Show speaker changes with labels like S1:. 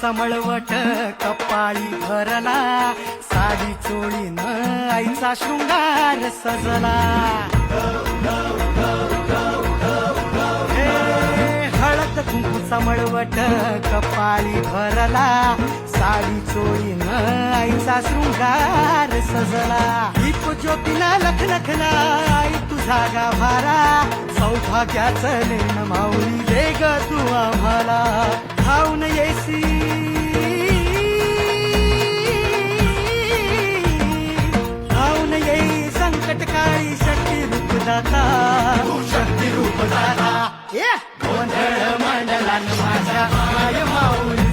S1: कुंकूचा मळवट कपाळी भरला, साडी चोळीनं आईचा शृंगार सजला. हळद कुंकूचा मळवट कपाळी भरला, साडी चोळीनं आईचा शृंगार सजला. दीप ज्योतीला लखलखला आई तुझा गाभारा, सौभाग्याचं लेण माऊली दे ग तू आम्हाला. धावून येसी धावून येई संकट काळी शक्ती रूप दाता, शक्ती रूप दाता. गोंधळ मंडलान माझ्या माय माऊली.